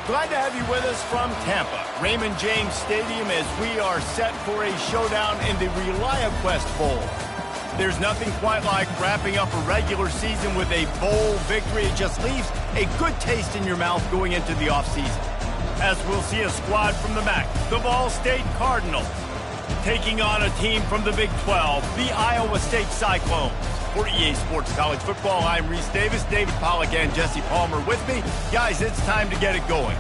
Glad to have you with us from Tampa, Raymond James Stadium, as we are set for a showdown in the Reliaquest Bowl. There's nothing quite like wrapping up a regular season with a bowl victory. It just leaves a good taste in your mouth going into the offseason. As we'll see a squad from the MAC, the Ball State Cardinals, taking on a team from the Big 12, the Iowa State Cyclones. For EA Sports College Football, I'm Reese Davis, David Pollack, and Jesse Palmer with me. Guys, it's time to get it going.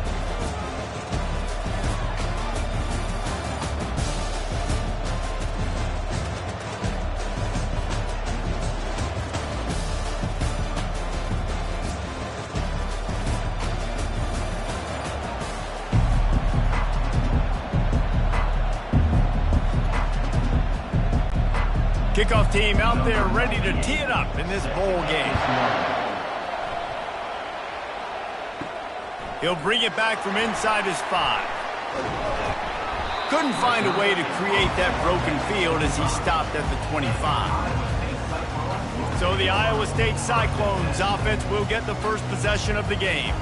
Kickoff team out there ready to tee it up in this bowl game. He'll bring it back from inside his 5. Couldn't find a way to create that broken field as he stopped at the 25. So the Iowa State Cyclones offense will get the first possession of the game.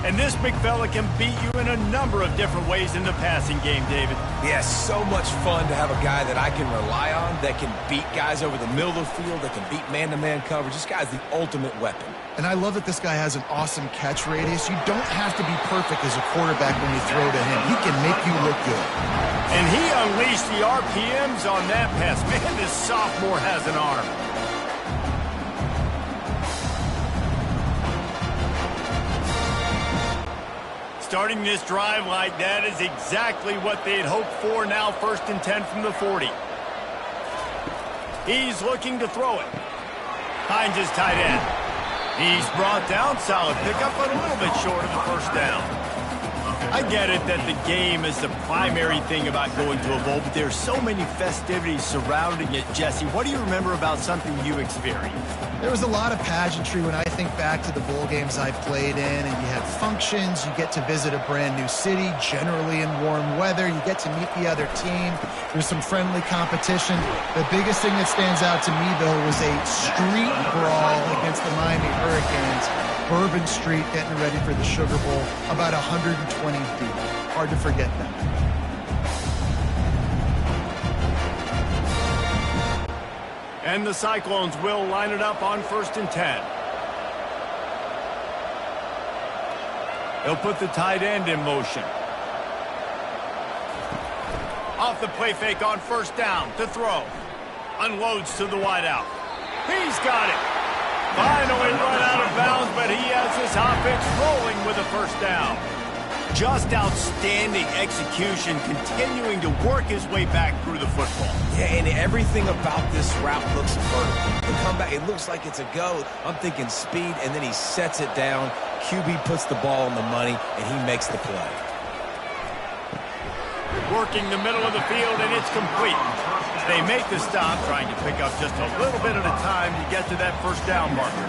And this big fella can beat you in a number of different ways in the passing game, David. Yeah, so much fun to have a guy that I can rely on, that can beat guys over the middle of the field, that can beat man-to-man coverage. This guy's the ultimate weapon. And I love that this guy has an awesome catch radius. You don't have to be perfect as a quarterback when you throw to him. He can make you look good. And he unleashed the RPMs on that pass. Man, this sophomore has an arm. Starting this drive like that is exactly what they'd hoped for. Now 1st and 10 from the 40. He's looking to throw it. Finds his tight end. He's brought down. Solid pickup, but a little bit short of the first down. I get it that the game is the primary thing about going to a bowl, but there's so many festivities surrounding it. Jesse, what do you remember about something you experienced? There was a lot of pageantry when I think back to the bowl games I played in, and you had functions, you get to visit a brand new city, generally in warm weather, you get to meet the other team, there's some friendly competition. The biggest thing that stands out to me, though, was a street brawl against the Miami Hurricanes. Bourbon Street getting ready for the Sugar Bowl, about 120 deep. Hard to forget that. And the Cyclones will line it up on 1st and 10. He'll put the tight end in motion. Off the play fake on 1st down to throw. Unloads to the wideout. He's got it. Finally run out of bounds, but he has his offense rolling with a 1st down. Just outstanding execution, continuing to work his way back through the football. Yeah, and everything about this route looks vertical. The comeback, it looks like it's a go. I'm thinking speed, and then he sets it down. QB puts the ball on the money, and he makes the play. Working the middle of the field, and it's complete. They make the stop, trying to pick up just a little bit at a time to get to that 1st down marker.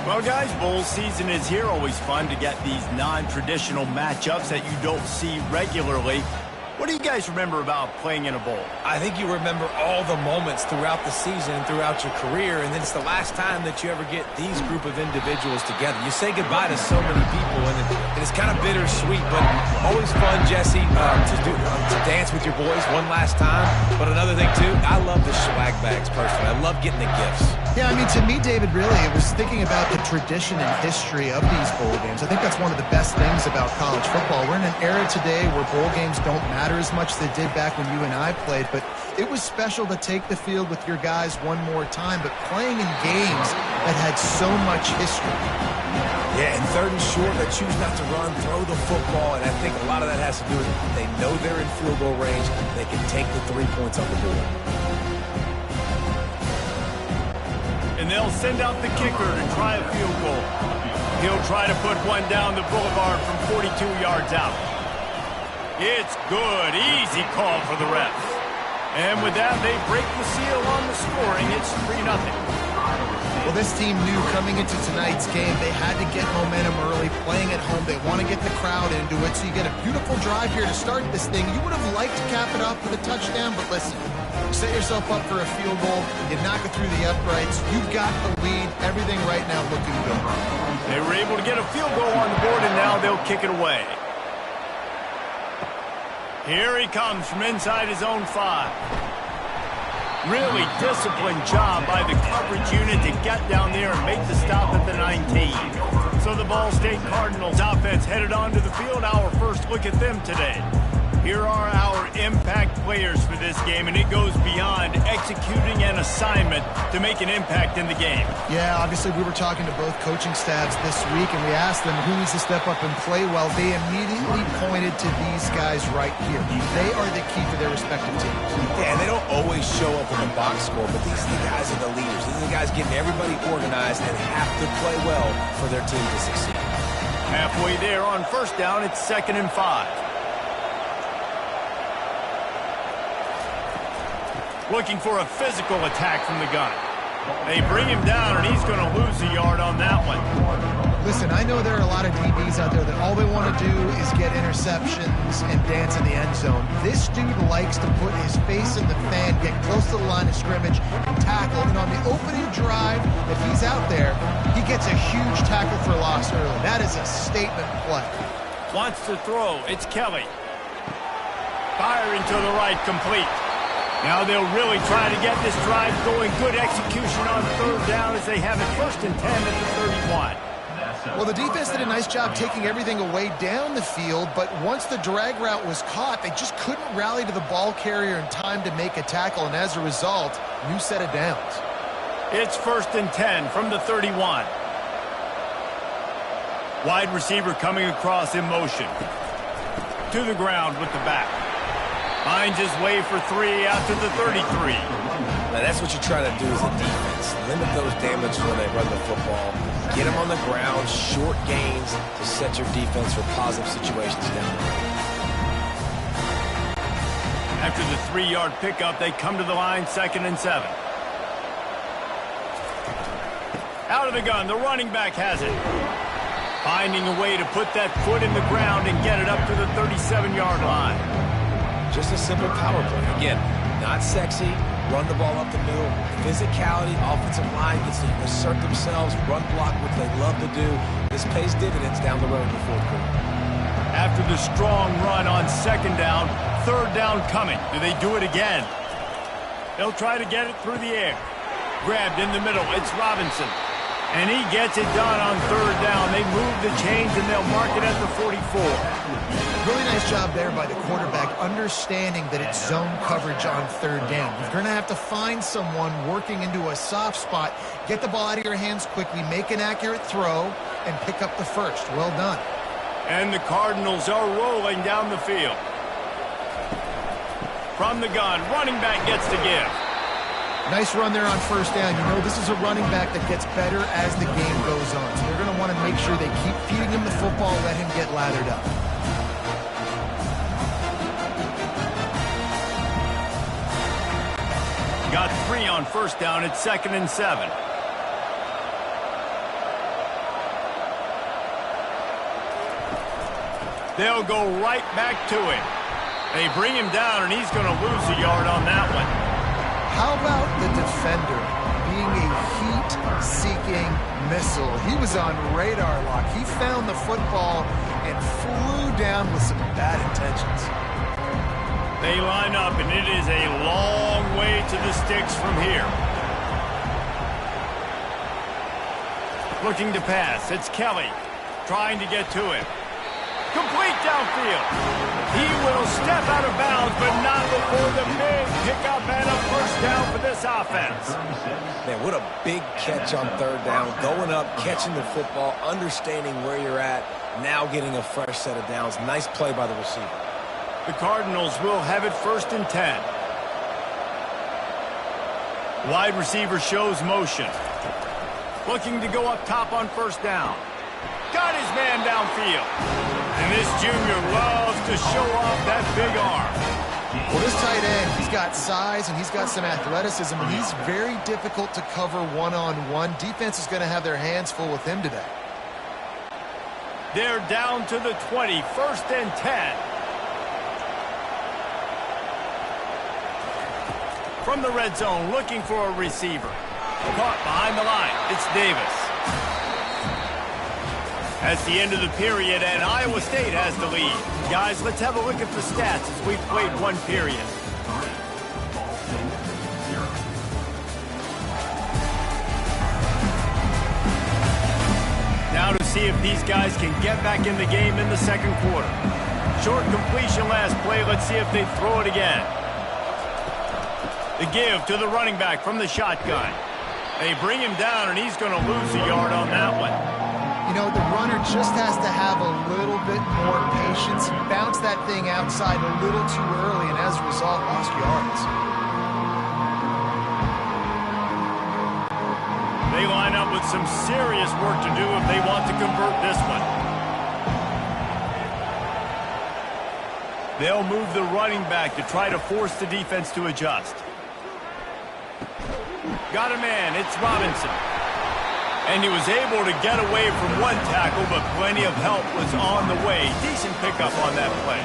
Well, guys, bowl season is here. Always fun to get these non-traditional matchups that you don't see regularly. What do you guys remember about playing in a bowl? I think you remember all the moments throughout the season, throughout your career, and then it's the last time that you ever get these group of individuals together. You say goodbye to so many people, and it's kind of bittersweet, but always fun, Jesse, to dance with your boys one last time. But another thing, too, I love the swag bags, personally. I love getting the gifts. Yeah, I mean, to me, David, really, it was thinking about the tradition and history of these bowl games. I think that's one of the best things about college football. We're in an era today where bowl games don't matter as much as they did back when you and I played, but it was special to take the field with your guys one more time, but playing in games that had so much history. Yeah, and 3rd and short, they choose not to run, throw the football, and I think a lot of that has to do with they know they're in field goal range. They can take the 3 points on the board. And they'll send out the kicker to try a field goal. He'll try to put one down the boulevard from 42 yards out. It's good. Easy call for the refs. And with that, they break the seal on the scoring. It's 3-0. Well, this team knew coming into tonight's game they had to get momentum early, playing at home. They want to get the crowd into it, so you get a beautiful drive here to start this thing. You would have liked to cap it off with a touchdown, but listen, you set yourself up for a field goal, you knock it through the uprights, you've got the lead, everything right now looking good. They were able to get a field goal on the board, and now they'll kick it away. Here he comes from inside his own 5. Really disciplined job by the coverage unit to get down there and make the stop at the 19. So the Ball State Cardinals offense headed onto the field. Our first look at them today. Here are our impact players for this game, and it goes beyond executing an assignment to make an impact in the game. Yeah, obviously we were talking to both coaching staffs this week, and we asked them who needs to step up and play well. They immediately pointed to these guys right here. They are the key for their respective teams. Yeah, and they don't always show up in the box score, but these are the guys are the leaders. These are the guys getting everybody organized and have to play well for their team to succeed. Halfway there on first down, it's 2nd and 5. Looking for a physical attack from the gun. They bring him down, and he's going to lose a yard on that one. Listen, I know there are a lot of DBs out there that all they want to do is get interceptions and dance in the end zone. This dude likes to put his face in the fan, get close to the line of scrimmage, and tackle. And on the opening drive that he's out there, he gets a huge tackle for loss early. That is a statement play. Wants to throw. It's Kelly. Firing to the right, complete. Now they'll really try to get this drive going. Good execution on 3rd down as they have it 1st and 10 at the 31. Well, the defense did a nice job taking everything away down the field, but once the drag route was caught, they just couldn't rally to the ball carrier in time to make a tackle, and as a result, new set of downs. It's 1st and 10 from the 31. Wide receiver coming across in motion. To the ground with the back. Finds his way for 3 out to the 33. Now that's what you try to do as a defense. Limit those damage when they run the football. Get them on the ground, short gains to set your defense for positive situations down the road. After the 3-yard pickup, they come to the line, 2nd and 7. Out of the gun, the running back has it. Finding a way to put that foot in the ground and get it up to the 37-yard line. Just a simple power play. Again, not sexy. Run the ball up the middle. Physicality, offensive line gets to assert themselves, run block, which they love to do. This pays dividends down the road in the 4th quarter. After the strong run on 2nd down, 3rd down coming. Do they do it again? They'll try to get it through the air. Grabbed in the middle. It's Robinson. And he gets it done on 3rd down. They move the chains, and they'll mark it at the 44. Really nice job there by the quarterback, understanding that it's zone coverage on 3rd down. You're going to have to find someone working into a soft spot, get the ball out of your hands quickly, make an accurate throw, and pick up the first. Well done. And the Cardinals are rolling down the field. From the gun, running back gets to give. Nice run there on 1st down. You know, this is a running back that gets better as the game goes on. So they're going to want to make sure they keep feeding him the football, let him get lathered up. Got 3 on 1st down at 2nd and 7. They'll go right back to him. They bring him down, and he's going to lose a yard on that one. How about the defender being a heat-seeking missile? He was on radar lock. He found the football and flew down with some bad intentions. They line up, and it is a long way to the sticks from here. Looking to pass. It's Kelly trying to get to him. Complete downfield. He will step out of bounds, but not before the big pickup and a 1st down for this offense. Man, what a big catch on 3rd down. Going up, catching the football, understanding where you're at, now getting a fresh set of downs. Nice play by the receiver. The Cardinals will have it 1st and 10. Wide receiver shows motion. Looking to go up top on 1st down. Got his man downfield. And this junior loves to show off that big arm. Well, this tight end, he's got size and he's got some athleticism, and he's very difficult to cover one-on-one. Defense is going to have their hands full with him today. They're down to the 20, 1st and 10. From the red zone, looking for a receiver. Caught behind the line. It's Davis. That's the end of the period, and Iowa State has the lead. Guys, let's have a look at the stats as we've played one period. Now to see if these guys can get back in the game in the second quarter. Short completion last play. Let's see if they throw it again. The give to the running back from the shotgun. They bring him down, and he's going to lose a yard on that one. You know, the runner just has to have a little bit more patience. He bounced that thing outside a little too early, and as a result, lost yards. They line up with some serious work to do if they want to convert this one. They'll move the running back to try to force the defense to adjust. Got a man, it's Robinson. And he was able to get away from one tackle, but plenty of help was on the way. Decent pickup on that play.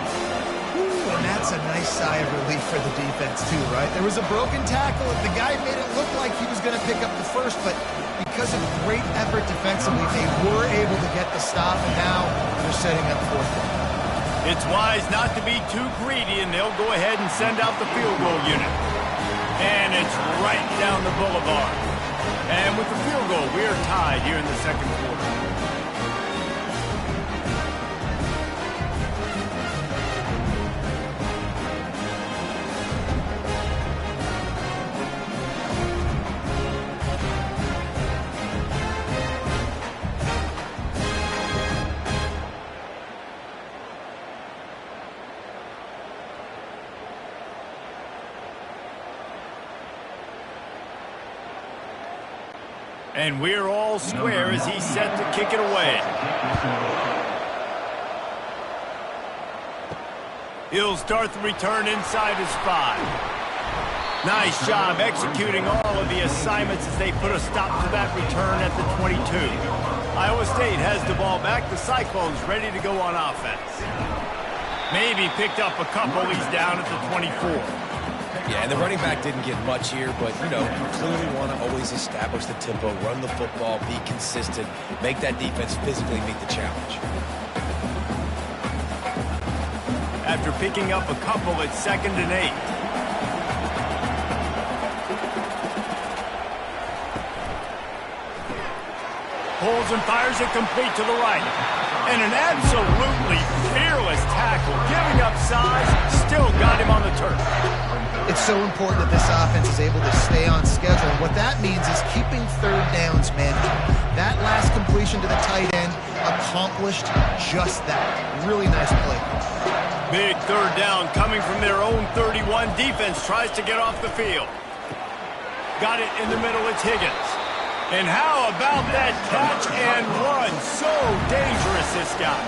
Ooh, and that's a nice sigh of relief for the defense too, right? There was a broken tackle, and the guy made it look like he was going to pick up the first, but because of great effort defensively, they were able to get the stop, and now they're setting up fourth down. It's wise not to be too greedy, and they'll go ahead and send out the field goal unit. And it's right down the boulevard. And with the field goal, we are tied here in the second quarter. And we're all square as he's set to kick it away. He'll start the return inside his 5. Nice job executing all of the assignments as they put a stop to that return at the 22. Iowa State has the ball back. The Cyclones ready to go on offense. Maybe picked up a couple. He's down at the 24. Yeah, and the running back didn't get much here, but, you know, you clearly want to always establish the tempo, run the football, be consistent, make that defense physically meet the challenge. After picking up a couple, it's 2nd and 8. Pulls and fires it complete to the right. And an absolutely fearless tackle, giving up size, still got him on the turf. It's so important that this offense is able to stay on schedule. And what that means is keeping third downs manageable. That last completion to the tight end accomplished just that. Really nice play. Big third down coming from their own 31. Defense tries to get off the field. Got it in the middle. It's Higgins. And how about that catch and run? So dangerous, this guy.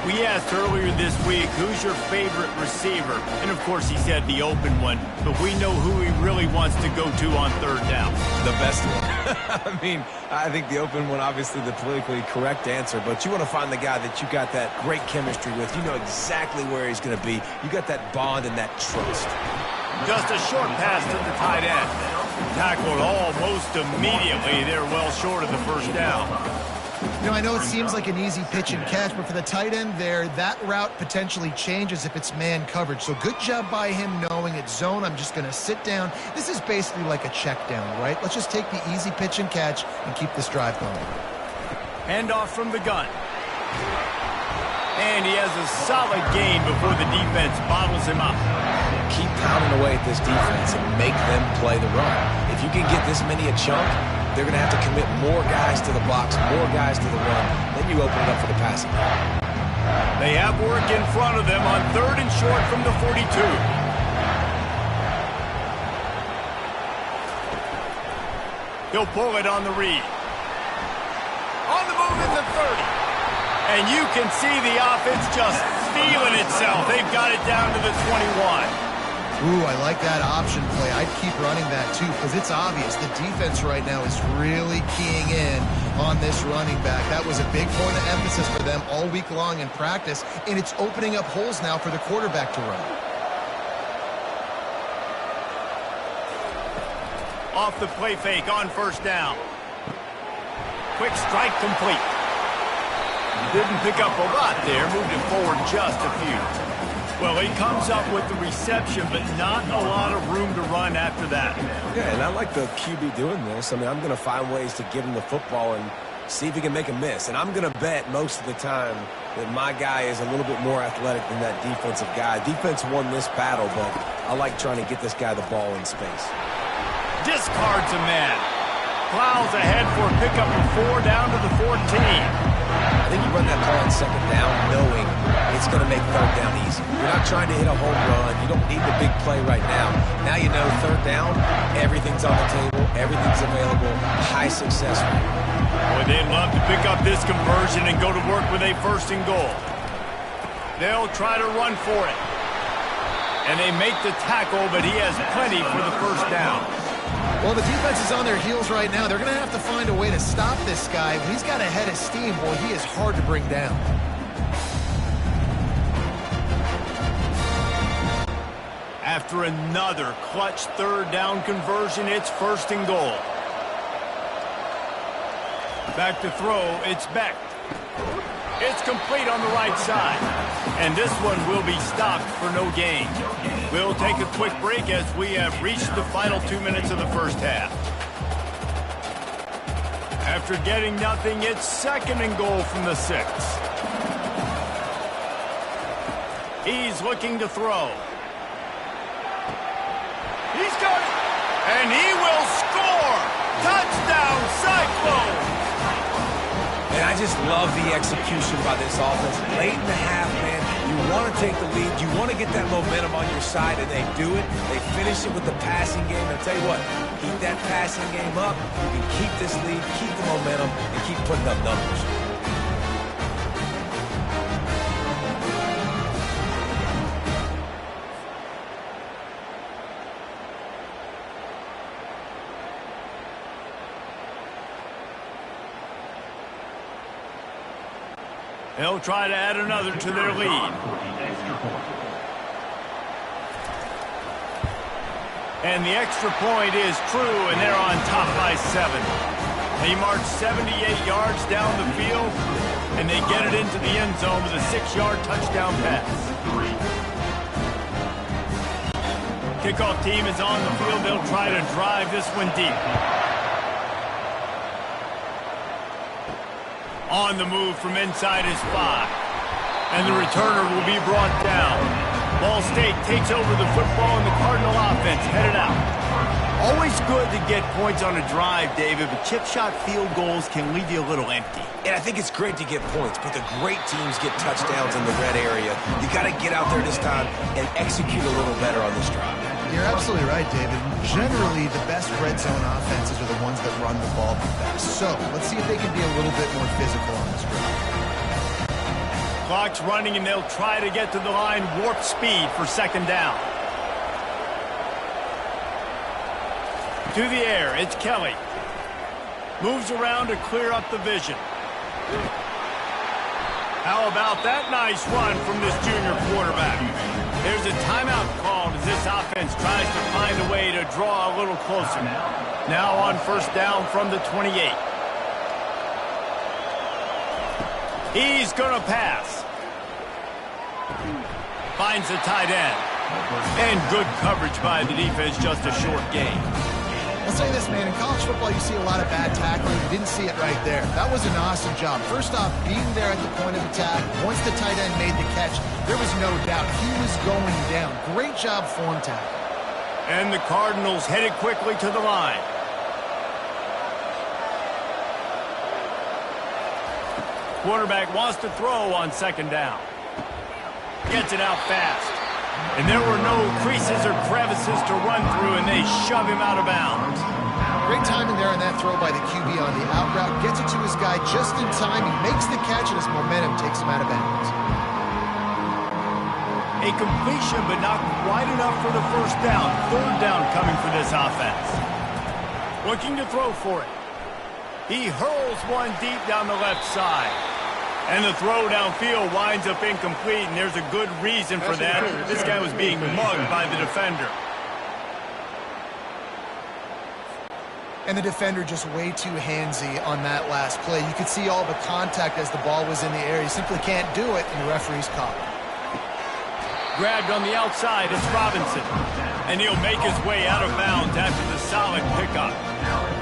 We asked earlier this week, who's your favorite receiver? And, of course, he said the open one. But we know who he really wants to go to on third down. The best one. I mean, I think the open one, obviously the politically correct answer. But you want to find the guy that you got that great chemistry with. You know exactly where he's going to be. You got that bond and that trust. Just a short pass to the tight end. Tackled almost immediately. They're well short of the first down. You know, I know it seems like an easy pitch and catch, but for the tight end there, that route potentially changes if it's man coverage. So good job by him knowing it's zone. I'm just going to sit down. This is basically like a check down, right? Let's just take the easy pitch and catch and keep this drive going. Handoff from the gun. And he has a solid gain before the defense bottles him up. Keep pounding away at this defense and make them play the run. If you can get this many a chunk, they're going to have to commit more guys to the box, more guys to the run. Then you open it up for the passing. They have work in front of them on 3rd and short from the 42. He'll pull it on the read. On the move at the 30. And you can see the offense just feeling itself. They've got it down to the 21. Ooh, I like that option play. I'd keep running that too because it's obvious the defense right now is really keying in on this running back. That was a big point of emphasis for them all week long in practice, and it's opening up holes now for the quarterback to run. Off the play fake on 1st down. Quick strike complete. Didn't pick up a lot there, moved it forward just a few. Well, he comes up with the reception, but not a lot of room to run after that. Yeah, and I like the QB doing this. I mean, I'm going to find ways to give him the football and see if he can make a miss. And I'm going to bet most of the time that my guy is a little bit more athletic than that defensive guy. Defense won this battle, but I like trying to get this guy the ball in space. Discards a man. Plows ahead for a pickup of 4 down to the 14. I think you run that call on second down knowing it's going to make third down easy. You're not trying to hit a home run. You don't need the big play right now. Now you know third down, everything's on the table, everything's available, high success rate. Boy, they'd love to pick up this conversion and go to work with a first and goal. They'll try to run for it. And they make the tackle, but he has plenty for the first down. Well, the defense is on their heels right now. They're going to have to find a way to stop this guy. When he's got a head of steam, boy, he is hard to bring down. After another clutch third down conversion, it's first and goal. Back to throw, it's Beck. It's complete on the right side. And this one will be stopped for no gain. We'll take a quick break as we have reached the final 2 minutes of the first half. After getting nothing, it's second and goal from the 6. He's looking to throw. He's got it. And he will score. Touchdown, Cyclone. And I just love the execution by this offense. Late in the half, man, you want to take the lead. You want to get that momentum on your side, and they do it. They finish it with the passing game. I'll tell you what, keep that passing game up. You can keep this lead, keep the momentum, and keep putting up numbers. They'll try to add another to their lead. And the extra point is true, and they're on top by 7. They march 78 yards down the field, and they get it into the end zone with a 6-yard touchdown pass. Kickoff team is on the field. They'll try to drive this one deep. On the move from inside his 5. And the returner will be brought down. Ball State takes over the football, and the Cardinal offense headed out. Always good to get points on a drive, David, but chip shot field goals can leave you a little empty. And I think it's great to get points, but the great teams get touchdowns in the red area. You got to get out there this time and execute a little better on this drive. You're absolutely right, David. Generally, the best red zone offenses are the ones that run the ball the best. So, let's see if they can be a little bit more physical on this drive. Clock's running, and they'll try to get to the line warp speed for second down. To the air, it's Kelly. Moves around to clear up the vision. How about that nice run from this junior quarterback? There's a timeout called as this offense tries to find a way to draw a little closer. Now on first down from the 28. He's going to pass. Finds the tight end. And good coverage by the defense, just a short gain. I'll say this, man, in college football you see a lot of bad tackling. You didn't see it right there. That was an awesome job. First off, being there at the point of attack. Once the tight end made the catch, there was no doubt he was going down. Great job form tackle. And the Cardinals headed quickly to the line. Quarterback wants to throw on second down. Gets it out fast. And there were no creases or crevices to run through, and they shove him out of bounds. Great timing there on that throw by the QB on the out route. Gets it to his guy just in time. He makes the catch, and his momentum takes him out of bounds. A completion, but not quite enough for the first down. Third down coming for this offense. Looking to throw for it. He hurls one deep down the left side. And the throw downfield winds up incomplete, and there's a good reason for that. This guy was being mugged by the defender. and the defender just way too handsy on that last play. You could see all the contact as the ball was in the air. He simply can't do it, and the referee's caught. Grabbed on the outside, it's Robinson. And he'll make his way out of bounds after the solid pickup.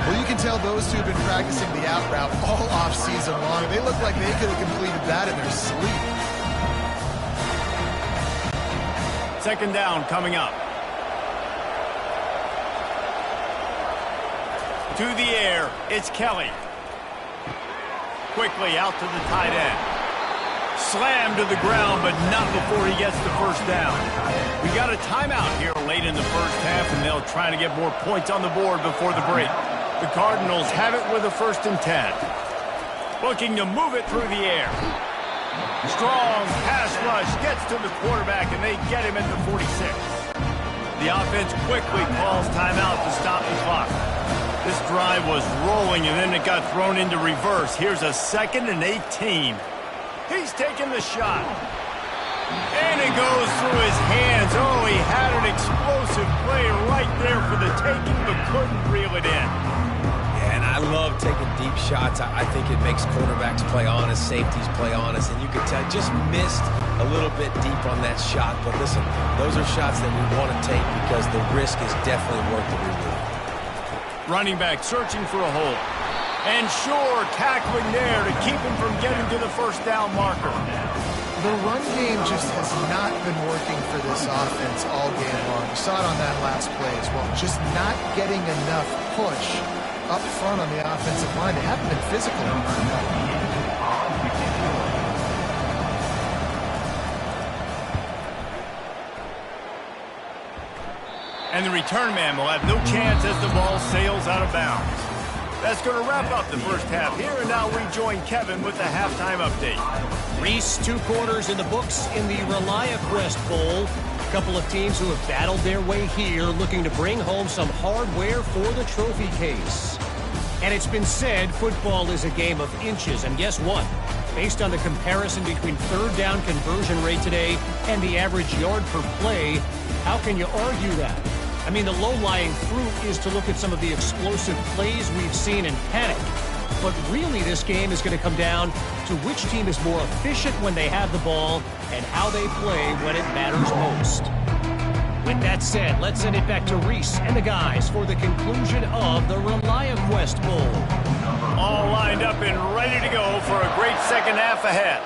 Well, you can tell those two have been practicing the out route all off-season long. They look like they could have completed that in their sleep. Second down coming up. To the air, it's Kelly. Quickly out to the tight end. Slammed to the ground, but not before he gets the first down. We got a timeout here late in the first half, and they'll try to get more points on the board before the break. The Cardinals have it with a 1st and 10. Looking to move it through the air. Strong pass rush gets to the quarterback, and they get him at the 46. The offense quickly calls timeout to stop the clock. This drive was rolling, and then it got thrown into reverse. Here's a 2nd and 18. He's taking the shot. And it goes through his hands. Oh, he had an explosive play right there for the taking, but couldn't reel it in. Yeah, and I love taking deep shots. I think it makes quarterbacks play honest, safeties play honest, and you could tell just missed a little bit deep on that shot. But listen, those are shots that we want to take because the risk is definitely worth the reward. Running back searching for a hole. And sure, tackling there to keep him from getting to the first down marker. The run game just has not been working for this offense all game long. You saw it on that last play as well. Just not getting enough push up front on the offensive line. They haven't been physical. And the return man will have no chance as the ball sails out of bounds. That's going to wrap up the first half here, and now we join Kevin with the halftime update. Reese, 2 quarters in the books in the Reliaquest Bowl. A couple of teams who have battled their way here, looking to bring home some hardware for the trophy case. And it's been said football is a game of inches, and guess what? Based on the comparison between third down conversion rate today and the average yard per play, how can you argue that? I mean, the low-lying fruit is to look at some of the explosive plays we've seen in panic. But really, this game is going to come down to which team is more efficient when they have the ball and how they play when it matters most. With that said, let's send it back to Reese and the guys for the conclusion of the Reliaquest Bowl. All lined up and ready to go for a great second half ahead.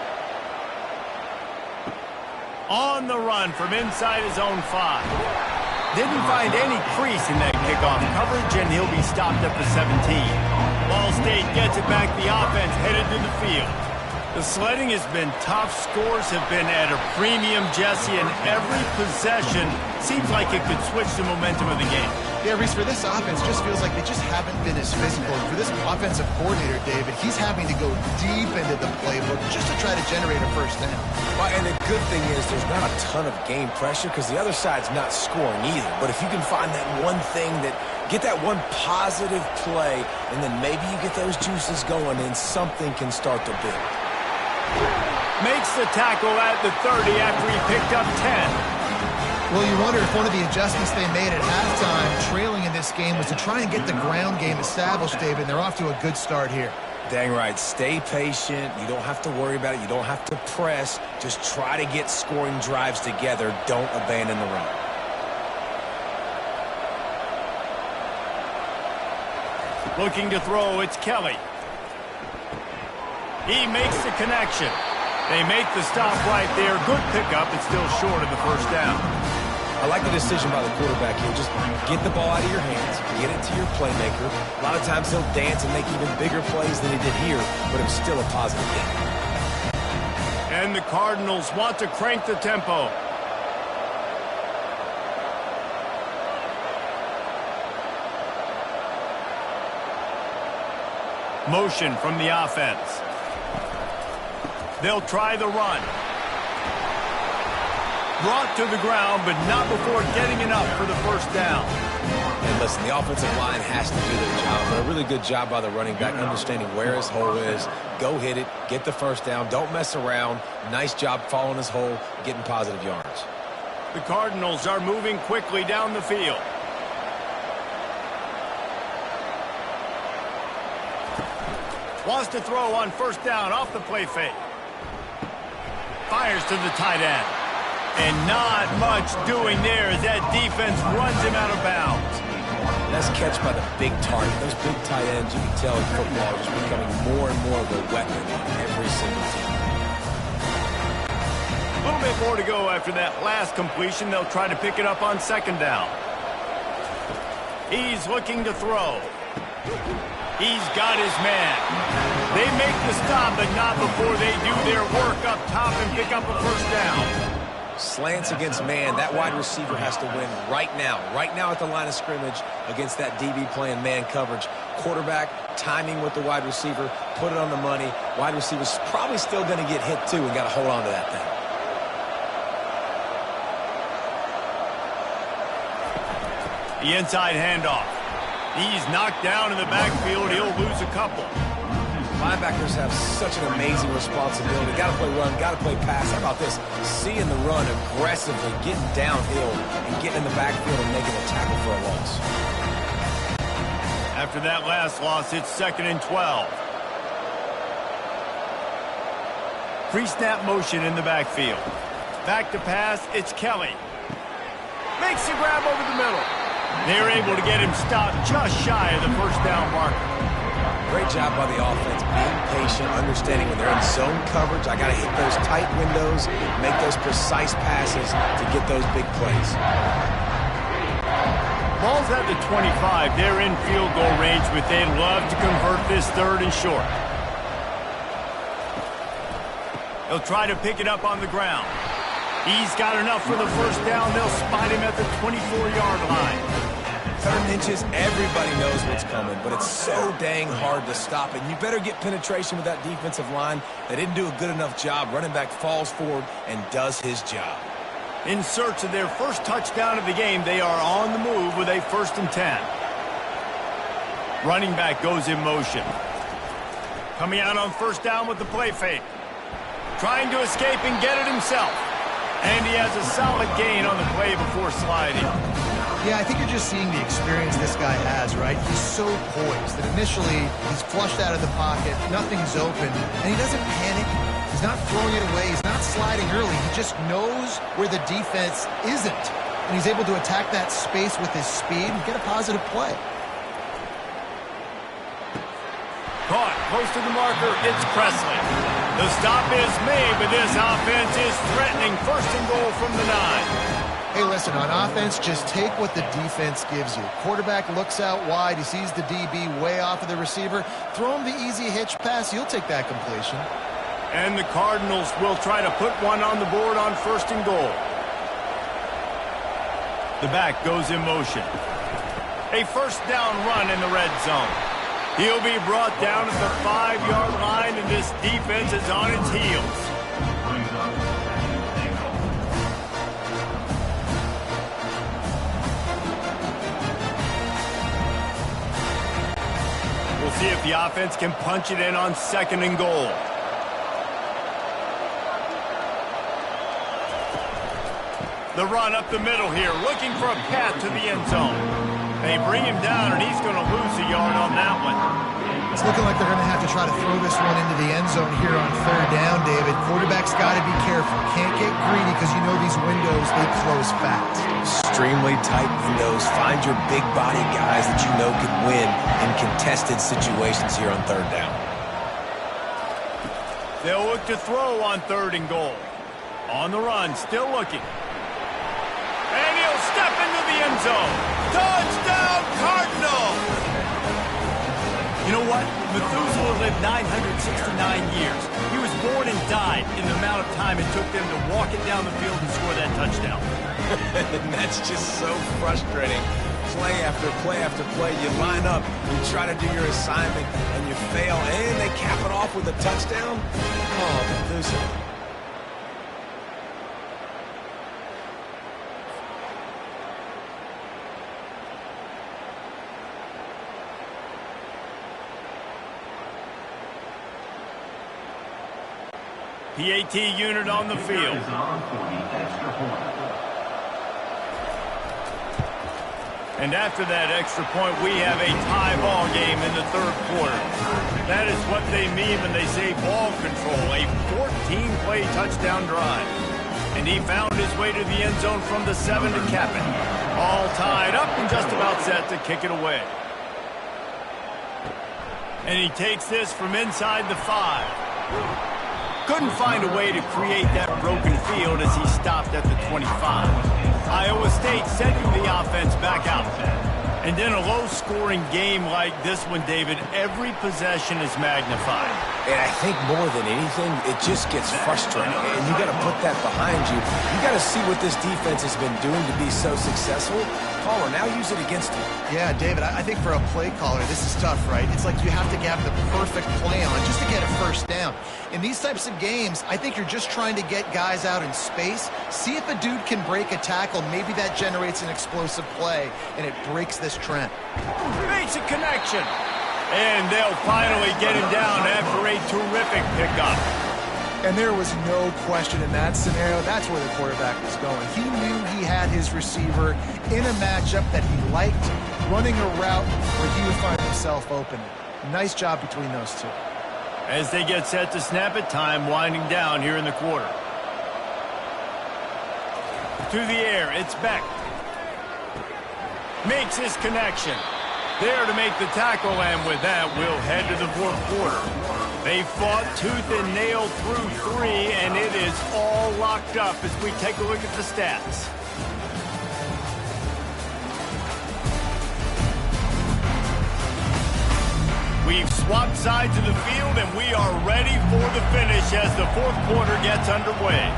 On the run from inside his own 5. Didn't find any crease in that kickoff coverage, and he'll be stopped at the 17. Ball State gets it back. The offense headed to the field. The sledding has been tough. Scores have been at a premium, Jesse, and every possession seems like it could switch the momentum of the game. Yeah, Reese, for this offense, just feels like they just haven't been as physical. And for this offensive coordinator, David, he's having to go deep into the playbook just to try to generate a first down. Well, and the good thing is there's not a ton of game pressure because the other side's not scoring either. But if you can find that one thing get that one positive play, and then maybe you get those juices going, and something can start to build. Makes the tackle at the 30 after he picked up 10. Well, you wonder if one of the adjustments they made at halftime, trailing in this game, was to try and get the ground game established, David, and they're off to a good start here. Dang right. Stay patient. You don't have to worry about it. You don't have to press. Just try to get scoring drives together. Don't abandon the run. Looking to throw, it's Kelly. He makes the connection. They make the stop right there. Good pickup, but still short of the first down. I like the decision by the quarterback here. Just get the ball out of your hands, get it to your playmaker. A lot of times he'll dance and make even bigger plays than he did here, but it's still a positive game. And the Cardinals want to crank the tempo. Motion from the offense. They'll try the run. Brought to the ground, but not before getting enough for the first down. And listen, the offensive line has to do their job, but a really good job by the running back understanding where his hole is. Go hit it, get the first down, don't mess around. Nice job following his hole, getting positive yards. The Cardinals are moving quickly down the field. Wants to throw on first down off the play fake. Fires to the tight end. And not much doing there as that defense runs him out of bounds. Nice catch by the big target. Those big tight ends, you can tell in football, are just becoming more and more of a weapon on every single team. A little bit more to go after that last completion. They'll try to pick it up on second down. He's looking to throw. He's got his man. They make the stop, but not before they do their work up top and pick up a first down. Slants against man. That wide receiver has to win right now at the line of scrimmage against that DB playing man coverage. Quarterback, timing with the wide receiver, put it on the money. Wide receiver's probably still going to get hit too and got to hold on to that thing. The inside handoff. He's knocked down in the backfield. He'll lose a couple. Linebackers have such an amazing responsibility. Got to play run, got to play pass. How about this? Seeing the run aggressively, getting downhill, and getting in the backfield and making a tackle for a loss. After that last loss, it's 2nd and 12. Pre-snap motion in the backfield. Back to pass, it's Kelly. Makes the grab over the middle. They're able to get him stopped just shy of the first down marker. Great job by the offense, being patient, understanding when they're in zone coverage, I got to hit those tight windows, make those precise passes to get those big plays. Ball's at the 25. They're in field goal range, but they'd love to convert this 3rd and short. They'll try to pick it up on the ground. He's got enough for the first down. They'll spot him at the 24-yard line. 3rd inches, everybody knows what's coming, but it's so dang hard to stop it. You better get penetration with that defensive line. They didn't do a good enough job. Running back falls forward and does his job. In search of their first touchdown of the game, they are on the move with a 1st and 10. Running back goes in motion. Coming out on first down with the play fake. Trying to escape and get it himself. And he has a solid gain on the play before sliding. Yeah, I think you're just seeing the experience this guy has, right? He's so poised that initially he's flushed out of the pocket, nothing's open, and he doesn't panic. He's not throwing it away. He's not sliding early. He just knows where the defense isn't, and he's able to attack that space with his speed and get a positive play. Caught close to the marker, it's Presley. The stop is made, but this offense is threatening 1st and goal from the 9. Hey, listen, on offense, just take what the defense gives you. Quarterback looks out wide. He sees the DB way off of the receiver. Throw him the easy hitch pass. He'll take that completion. And the Cardinals will try to put one on the board on 1st and goal. The back goes in motion. A first down run in the red zone. He'll be brought down at the 5-yard line, and this defense is on its heels. We'll see if the offense can punch it in on 2nd and goal. The run up the middle here, looking for a path to the end zone. They bring him down, and he's going to lose a yard on that one. It's looking like they're going to have to try to throw this one into the end zone here on 3rd down, David. Quarterback's got to be careful. Can't get greedy because you know these windows, they close fast. Extremely tight windows. Find your big body guys that you know could win in contested situations here on 3rd down. They'll look to throw on 3rd and goal. On the run, still looking. And he'll step into the end zone. Touchdown, Cardinals! You know what? Methuselah lived 969 years. He was born and died in the amount of time it took them to walk it down the field and score that touchdown. And that's just so frustrating. Play after play after play. You line up, you try to do your assignment, and you fail, and they cap it off with a touchdown? Oh, Methuselah. PAT unit on the field. And after that extra point, we have a tie ball game in the third quarter. That is what they mean when they say ball control, a 14-play touchdown drive. And he found his way to the end zone from the 7 to cap it. All tied up and just about set to kick it away. And he takes this from inside the 5. Couldn't find a way to create that broken field as he stopped at the 25. Iowa State sending the offense back out. And in a low-scoring game like this one, David, every possession is magnified. And I think more than anything, it just gets frustrating. And you got to put that behind you. You got to see what this defense has been doing to be so successful. Caller, now use it against him. Yeah, David, I think for a play caller, this is tough, right? It's like you have to have the perfect play on just to get a first down. In these types of games, I think you're just trying to get guys out in space, see if a dude can break a tackle. Maybe that generates an explosive play, and it breaks this trend. Makes a connection. And they'll finally get him down after a terrific pickup. And there was no question in that scenario. That's where the quarterback was going. He knew he had his receiver in a matchup that he liked, running a route where he would find himself open. Nice job between those two. As they get set to snap it, time winding down here in the quarter. To the air, it's Beck. Makes his connection. There to make the tackle, and with that, we'll head to the fourth quarter. They fought tooth and nail through 3, and it is all locked up as we take a look at the stats. We've swapped sides of the field, and we are ready for the finish as the fourth quarter gets underway.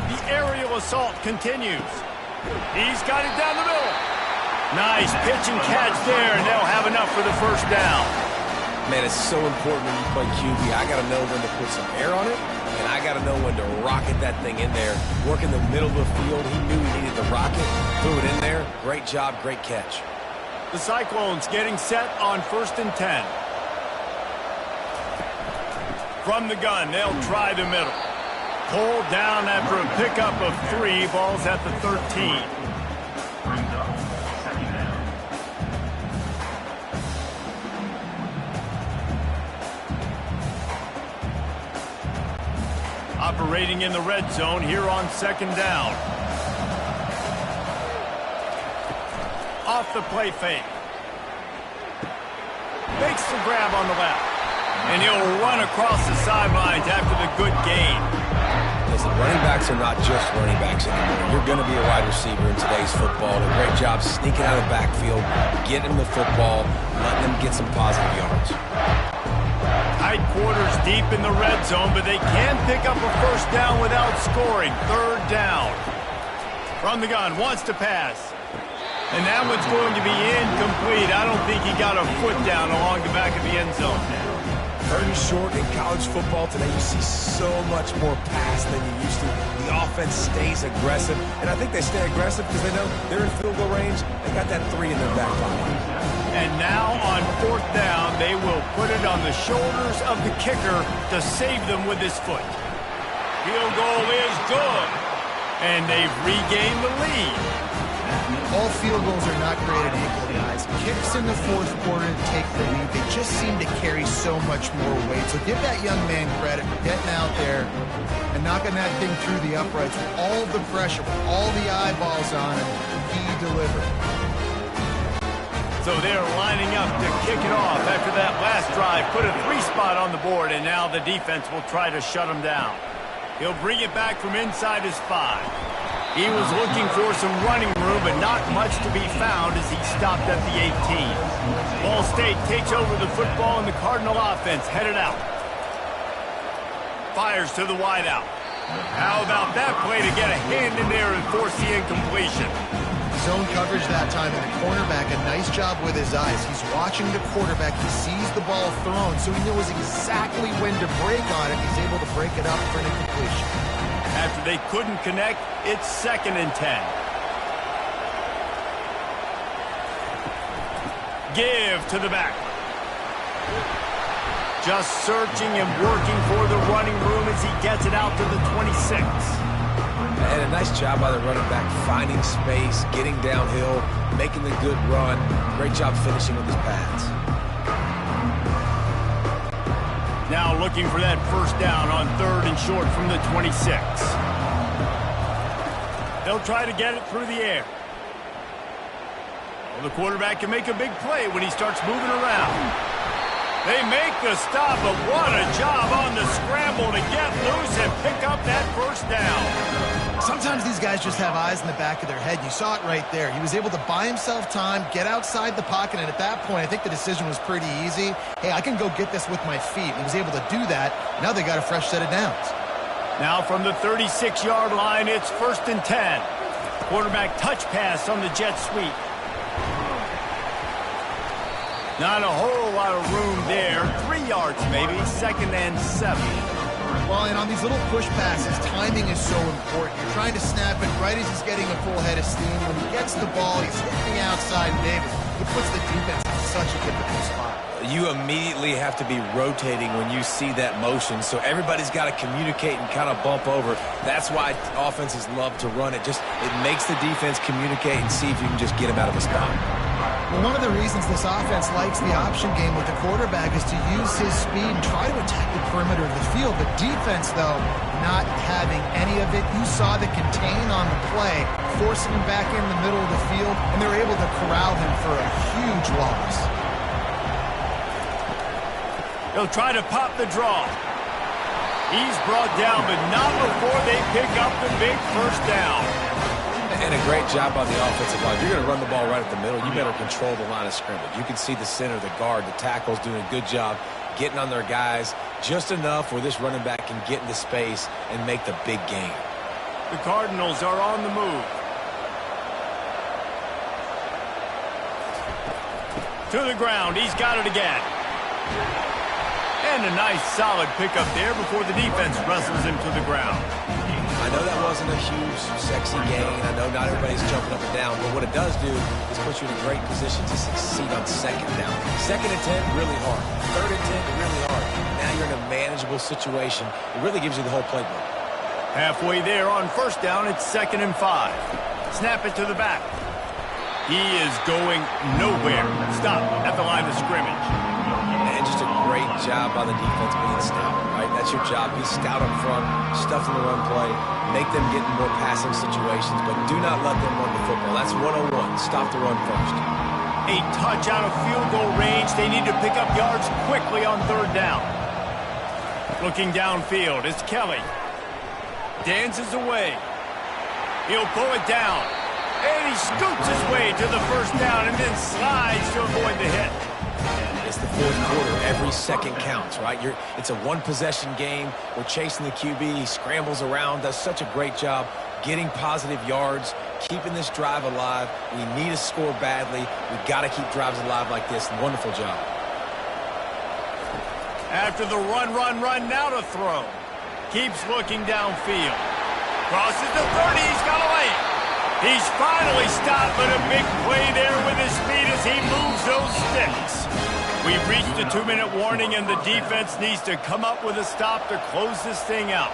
The aerial assault continues. He's got it down the middle. Nice pitch and catch there, and they'll have enough for the first down. Man, it's so important when you play QB. I got to know when to put some air on it, and I got to know when to rocket that thing in there. Work in the middle of the field. He knew he needed to rocket, threw it in there. Great job, great catch. The Cyclones getting set on 1st and 10. From the gun, they'll try the middle. Pulled down after a pickup of 3, balls at the 13. Operating in the red zone here on 2nd down. Off the play fake. Makes the grab on the left. And he'll run across the sidelines after the good gain. Listen, running backs are not just running backs anymore. You're going to be a wide receiver in today's football. A great job sneaking out of the backfield, getting the football, letting them get some positive yards. Tight quarters deep in the red zone, but they can pick up a first down without scoring. 3rd down. From the gun, wants to pass. And that one's going to be incomplete. I don't think he got a foot down along the back of the end zone. Third and short in college football today, you see so much more pass than you used to. The offense stays aggressive, and I think they stay aggressive because they know they're in field goal range. They got that 3 in their back pocket. And now on 4th down, they will put it on the shoulders of the kicker to save them with his foot. Field goal is good, and they've regained the lead. All field goals are not created equal, guys. Kicks in the fourth quarter to take the lead. They just seem to carry so much more weight. So give that young man credit for getting out there and knocking that thing through the uprights with all of the pressure, with all the eyeballs on him. He delivered. So they're lining up to kick it off after that last drive. Put a 3-spot on the board, and now the defense will try to shut him down. He'll bring it back from inside his 5. He was looking for some running room, but not much to be found as he stopped at the 18. Ball State takes over the football, and the Cardinal offense headed out. Fires to the wideout. How about that play to get a hand in there and force the incompletion? Zone coverage that time, and the cornerback, a nice job with his eyes. He's watching the quarterback. He sees the ball thrown, so he knows exactly when to break on it. He's able to break it up for an incompletion. After they couldn't connect, it's 2nd and 10. Give to the back. Just searching and working for the running room as he gets it out to the 26. And a nice job by the running back, finding space, getting downhill, making the good run. Great job finishing with his pads. Now looking for that first down on 3rd and short from the 26. They'll try to get it through the air. Well, the quarterback can make a big play when he starts moving around. They make the stop, but what a job on the scramble to get loose and pick up that first down. Sometimes these guys just have eyes in the back of their head. You saw it right there. He was able to buy himself time, get outside the pocket, and at that point, I think the decision was pretty easy. Hey, I can go get this with my feet. He was able to do that. Now they got a fresh set of downs. Now from the 36-yard line, it's 1st and 10. Quarterback touch pass on the jet sweep. Not a whole lot of room there. 3 yards maybe, 2nd and 7. Well, and on these little push passes, timing is so important. You're trying to snap it right as he's getting a full head of steam. When he gets the ball, he's hitting the outside, and David, he puts the defense in such a difficult spot. You immediately have to be rotating when you see that motion, so everybody's got to communicate and kind of bump over. That's why offenses love to run it. It makes the defense communicate and see if you can just get him out of a spot. Well, one of the reasons this offense likes the option game with the quarterback is to use his speed and try to attack the perimeter of the field. The defense, though, not having any of it. You saw the contain on the play, forcing him back in the middle of the field, and they're able to corral him for a huge loss. He'll try to pop the draw. He's brought down, but not before they pick up the big first down. And a great job on the offensive line. If you're going to run the ball right at the middle, you better control the line of scrimmage. You can see the center, the guard, the tackles doing a good job getting on their guys just enough where this running back can get into space and make the big gain. The Cardinals are on the move. To the ground. He's got it again. And a nice solid pickup there before the defense wrestles him to the ground. I know that wasn't a huge, sexy gain. I know not everybody's jumping up and down, but what it does do is put you in a great position to succeed on 2nd down. 2nd and 10, really hard. 3rd and 10, really hard. Now you're in a manageable situation. It really gives you the whole playbook. Halfway there on 1st down, it's 2nd and 5. Snap it to the back. He is going nowhere. Stop at the line of scrimmage. And just a great job by the defense being stout, right? That's your job. Be stout up front, stuff in the run play, make them get in more passing situations, but do not let them run the football. That's 101. Stop the run first. A touch out of field goal range. They need to pick up yards quickly on 3rd down. Looking downfield, it's Kelly. Dances away. He'll pull it down. And he scoots his way to the first down and then slides to avoid the hit. It's the 4th quarter. Every second counts, right? It's a one-possession game. We're chasing the QB. He scrambles around, does such a great job getting positive yards, keeping this drive alive. We need to score badly. We've got to keep drives alive like this. Wonderful job. After the run, now to throw. Keeps looking downfield. Crosses the 30. He's got to lay it. He's finally stopped, but a big play there with his speed as he moves those sticks. We've reached the 2-minute warning, and the defense needs to come up with a stop to close this thing out.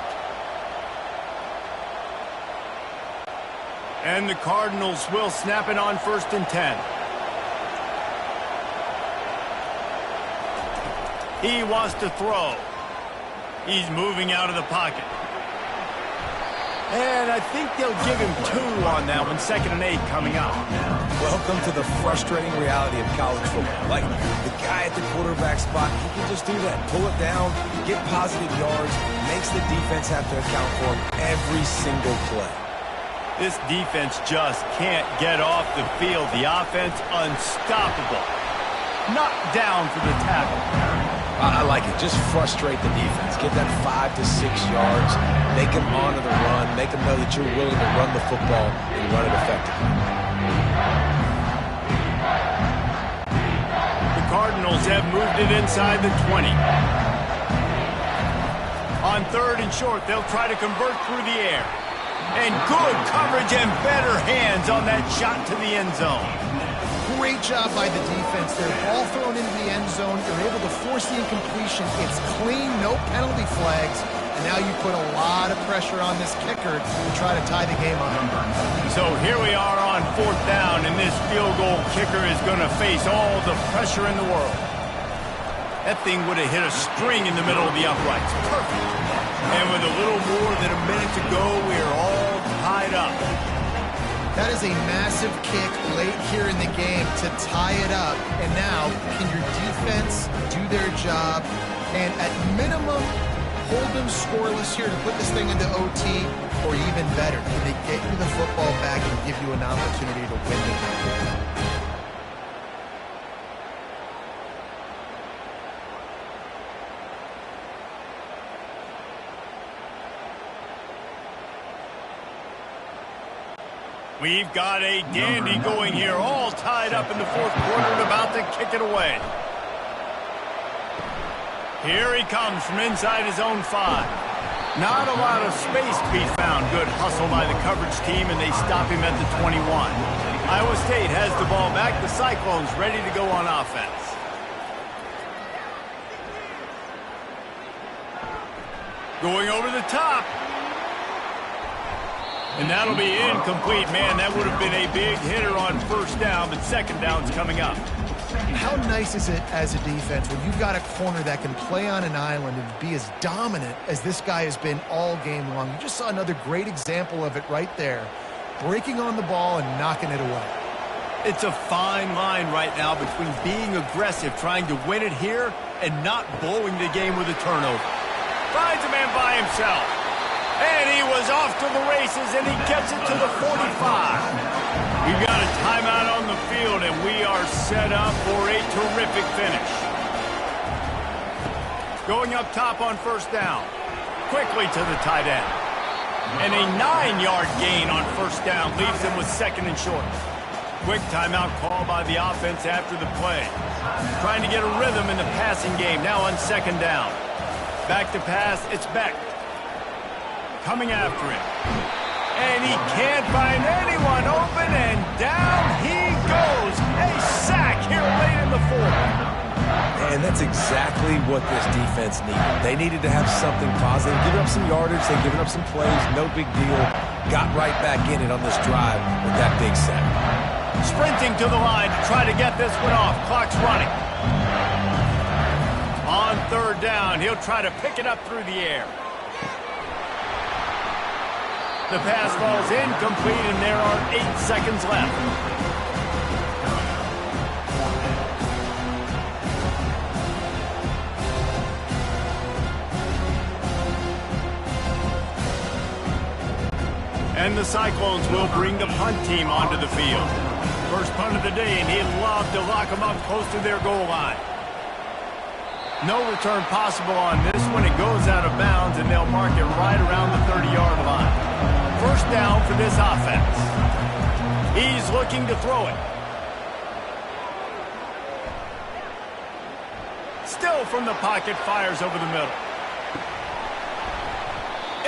And the Cardinals will snap it on 1st and 10. He wants to throw. He's moving out of the pocket. And I think they'll give him 2 on that one. 2nd and 8 coming up. Welcome to the frustrating reality of college football. Like, the guy at the quarterback spot, he can just do that. Pull it down, get positive yards, makes the defense have to account for him every single play. This defense just can't get off the field. The offense unstoppable. Knocked down for the tackle. I like it. Just frustrate the defense. Get that 5 to 6 yards. Make them honor the run. Make them know that you're willing to run the football and run it effectively. The Cardinals have moved it inside the 20. On 3rd and short, they'll try to convert through the air. And good coverage and better hands on that shot to the end zone. Great job by the defense there. Ball thrown into the end zone. You're able to force the incompletion. It's clean, no penalty flags. And now you put a lot of pressure on this kicker to try to tie the game up. So here we are on 4th down, and this field goal kicker is going to face all the pressure in the world. That thing would have hit a string in the middle of the uprights. Perfect. And with a little more than a minute to go, we're all tied up. That is a massive kick late here in the game to tie it up. And now, can your defense do their job? And at minimum, hold them scoreless here to put this thing into OT, or even better, can they get you the football back and give you an opportunity to win the game? We've got a dandy going here, all tied up in the 4th quarter and about to kick it away. Here he comes from inside his own 5. Not a lot of space to be found. Good hustle by the coverage team, and they stop him at the 21. Iowa State has the ball back. The Cyclones ready to go on offense. Going over the top. And that'll be incomplete. Man, that would have been a big hitter on 1st down, but 2nd down's coming up. How nice is it as a defense when you've got a corner that can play on an island and be as dominant as this guy has been all game long? You just saw another great example of it right there, breaking on the ball and knocking it away. It's a fine line right now between being aggressive, trying to win it here, and not blowing the game with a turnover. Finds a man by himself. And he was off to the races, and he gets it to the 45. We've got a timeout on the field, and we are set up for a terrific finish. Going up top on 1st down. Quickly to the tight end. And a 9-yard gain on 1st down leaves him with 2nd and short. Quick timeout call by the offense after the play. Trying to get a rhythm in the passing game, now on 2nd down. Back to pass, it's Beck. Coming after him. And he can't find anyone open, and down he goes. A sack here late in the 4th. And that's exactly what this defense needed. They needed to have something positive. Giving up some yardage, they've given up some plays, no big deal. Got right back in it on this drive with that big sack. Sprinting to the line to try to get this one off. Clock's running. On 3rd down, he'll try to pick it up through the air. The pass falls incomplete, and there are 8 seconds left. And the Cyclones will bring the punt team onto the field. First punt of the day, and he'd love to lock them up close to their goal line. No return possible on this one. It goes out of bounds, and they'll mark it right around the 30-yard line. 1st down for this offense. He's looking to throw it. Still from the pocket, fires over the middle.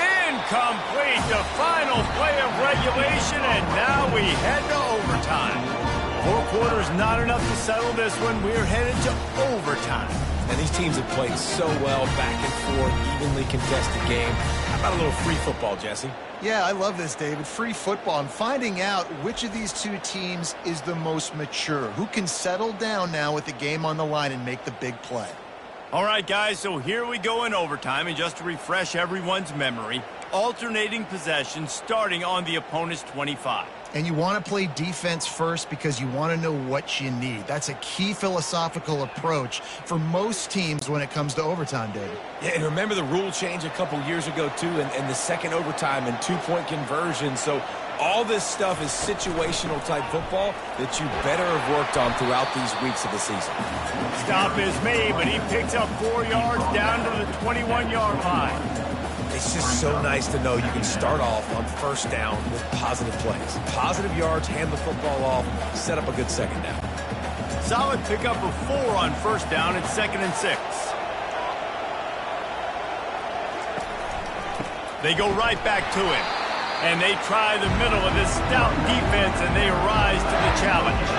Incomplete. The final play of regulation, and now we head to overtime. 4 quarters not enough to settle this one. We're headed to overtime. And these teams have played so well, back and forth, evenly contested game. How about a little free football, Jesse? Yeah, I love this, David. Free football. I'm finding out which of these 2 teams is the most mature, who can settle down now with the game on the line and make the big play. All right, guys, so here we go in overtime, and just to refresh everyone's memory, alternating possessions starting on the opponent's 25. And you want to play defense first because you want to know what you need. That's a key philosophical approach for most teams when it comes to overtime, David. Yeah, and remember the rule change a couple years ago, too, and the second overtime and 2-point conversion. So all this stuff is situational type football that you better have worked on throughout these weeks of the season. Stop is made, but he picks up 4 yards down to the 21-yard line. It's just so nice to know you can start off on 1st down with positive plays. Positive yards, hand the football off, set up a good 2nd down. Solid pickup of 4 on 1st down and 2nd and 6. They go right back to him. And they try the middle of this stout defense, and they rise to the challenge.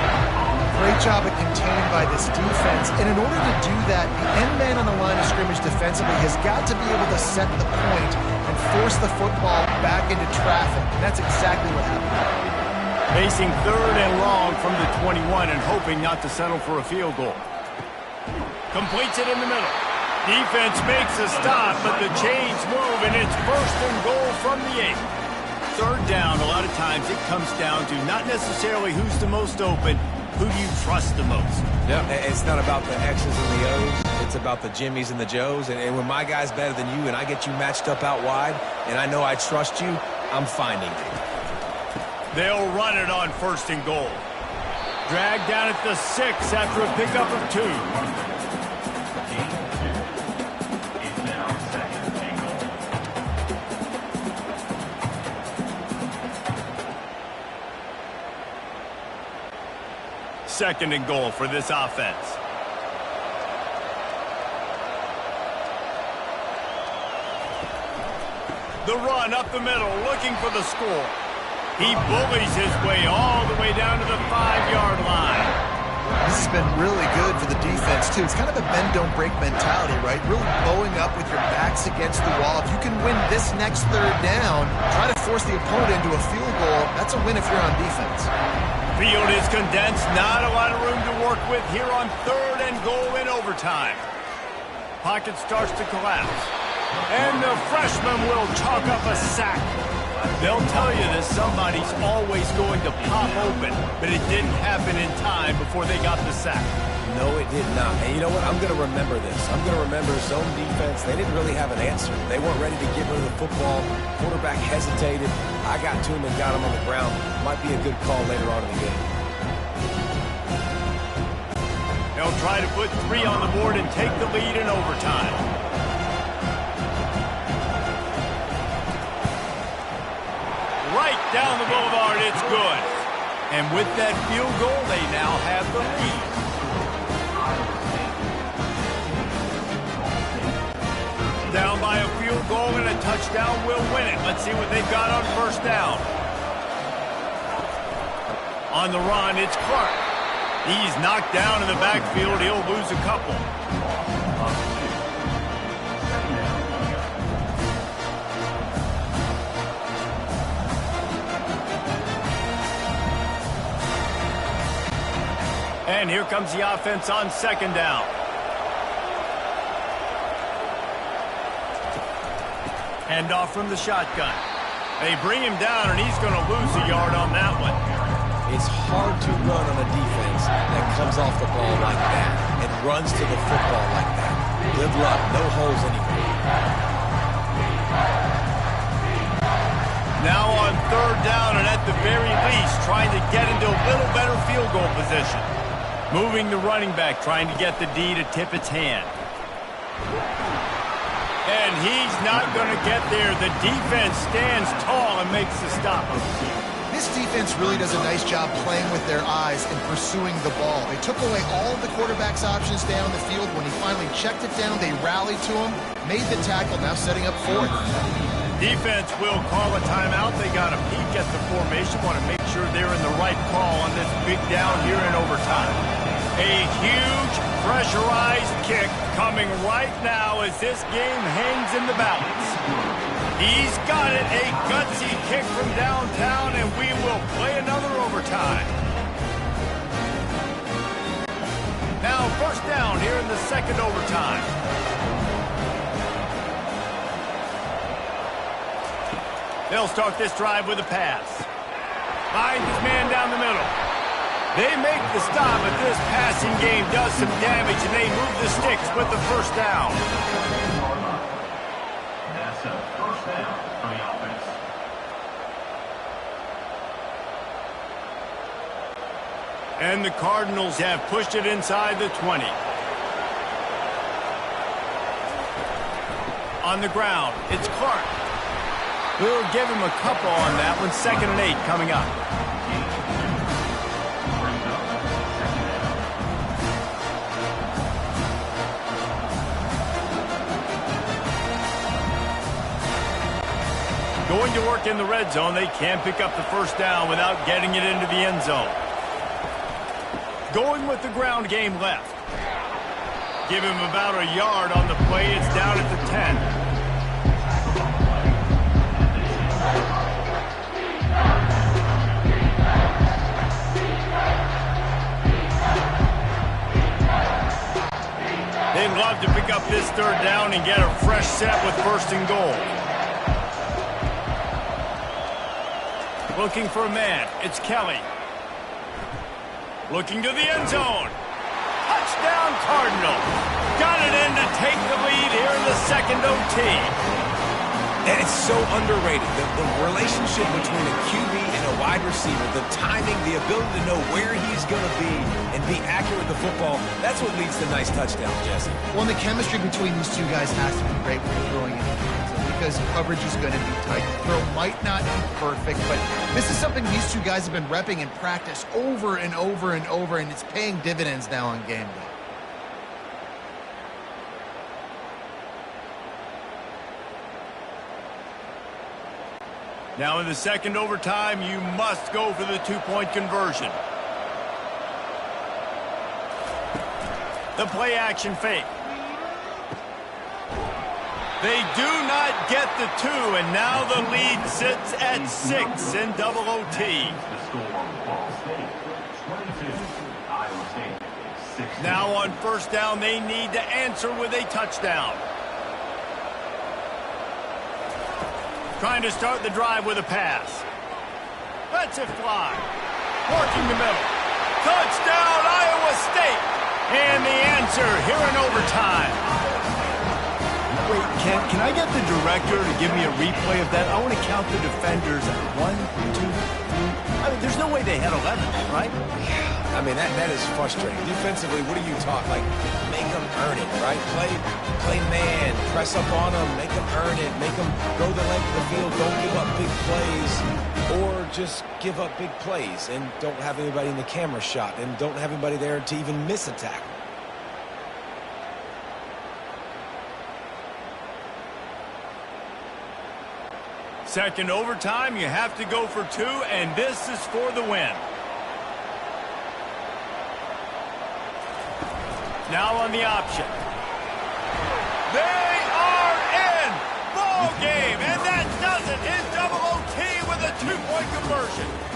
Great job at containing by this defense. And in order to do that, the end man on the line of scrimmage defensively has got to be able to set the point and force the football back into traffic. And that's exactly what happened. Facing third and long from the 21 and hoping not to settle for a field goal. Completes it in the middle. Defense makes a stop, but the chains move, and it's first and goal from the 8. Third down, a lot of times it comes down to not necessarily who's the most open, who do you trust the most. Yeah, it's not about the X's and the O's. It's about the Jimmys and the Joes. And when my guy's better than you and I get you matched up out wide, and I know I trust you, I'm finding you. They'll run it on first and goal. Dragged down at the 6 after a pickup of 2. Second and goal for this offense. The run up the middle, looking for the score. He bullies his way all the way down to the 5-yard line. This has been really good for the defense, too. It's kind of a bend-don't-break mentality, right? Really bowing up with your backs against the wall. If you can win this next third down, try to force the opponent into a field goal. That's a win if you're on defense. Field is condensed. Not a lot of room to work with here on third and goal in overtime. Pocket starts to collapse. And the freshman will chalk up a sack. They'll tell you that somebody's always going to pop open, but it didn't happen in time before they got the sack. No, it did not. And you know what? I'm going to remember this. I'm going to remember zone defense. They didn't really have an answer. They weren't ready to get rid of the football. Quarterback hesitated. I got to him and got him on the ground. Might be a good call later on in the game. They'll try to put 3 on the board and take the lead in overtime. Right down the boulevard, it's good. And with that field goal, they now have the lead. Down by a field goal and a touchdown will win it. Let's see what they've got on first down. On the run, it's Clark. He's knocked down in the backfield. He'll lose a couple. And here comes the offense on second down. Handoff from the shotgun. They bring him down, and he's going to lose a yard on that one. It's hard to run on a defense that comes off the ball like that and runs to the football like that. Good luck. No holes anywhere. Now on third down, and at the very least, trying to get into a little better field goal position. Moving the running back, trying to get the D to tip its hand. And he's not going to get there. The defense stands tall and makes the stop. This defense really does a nice job playing with their eyes and pursuing the ball. They took away all of the quarterback's options down the field. When he finally checked it down, they rallied to him, made the tackle, now setting up fourth. Defense will call a timeout. They got a peek at the formation, want to make sure they're in the right call on this big down here in overtime. A huge pressurized kick coming right now as this game hangs in the balance. He's got it, a gutsy kick from downtown, and we will play another overtime. Now first down here in the second overtime. They'll start this drive with a pass. Finds his man down the middle. They make the stop, but this passing game does some damage, and they move the sticks with the first down. That's a first down for the offense. And the Cardinals have pushed it inside the 20. On the ground, it's Clark. We'll give him a couple on that one. 2nd and 8 coming up. Going to work in the red zone. They can't pick up the first down without getting it into the end zone. Going with the ground game left. Give him about a yard on the play. It's down 10. They'd love to pick up this third down and get a fresh set with first and goal. Looking for a man. It's Kelly. Looking to the end zone. Touchdown Cardinals. Got it in to take the lead here in the second OT. And it's so underrated. The relationship between a QB and a wide receiver, the timing, the ability to know where he's going to be and be accurate with the football, that's what leads to nice touchdowns, Jesse. Well, and the chemistry between these two guys has to be great when you're throwing in the end zone because coverage is going to be tight. The throw might not be perfect, but this is something these two guys have been repping in practice over and over and over, and it's paying dividends now on game day. Now in the second overtime, you must go for the two-point conversion. The play action fake. They do not get the two, and now the lead sits at 6 in double OT. The score, Ball State 22, Iowa State 16. Now on first down, they need to answer with a touchdown. Trying to start the drive with a pass. Lets it fly. Working the middle. Touchdown, Iowa State. And the answer here in overtime. Wait, can I get the director to give me a replay of that? I want to count the defenders at 1, 2, 3. I mean, there's no way they had 11, right? I mean, that is frustrating. Defensively, what are you taught? Like, make them earn it, right? Play man, press up on them, make them earn it, make them go the length of the field, don't give up big plays, or just give up big plays and don't have anybody in the camera shot and don't have anybody there to even miss a tackle. Second overtime, you have to go for 2, and this is for the win. Now on the option. They are in! Ball game! And that does it in double OT with a two-point conversion.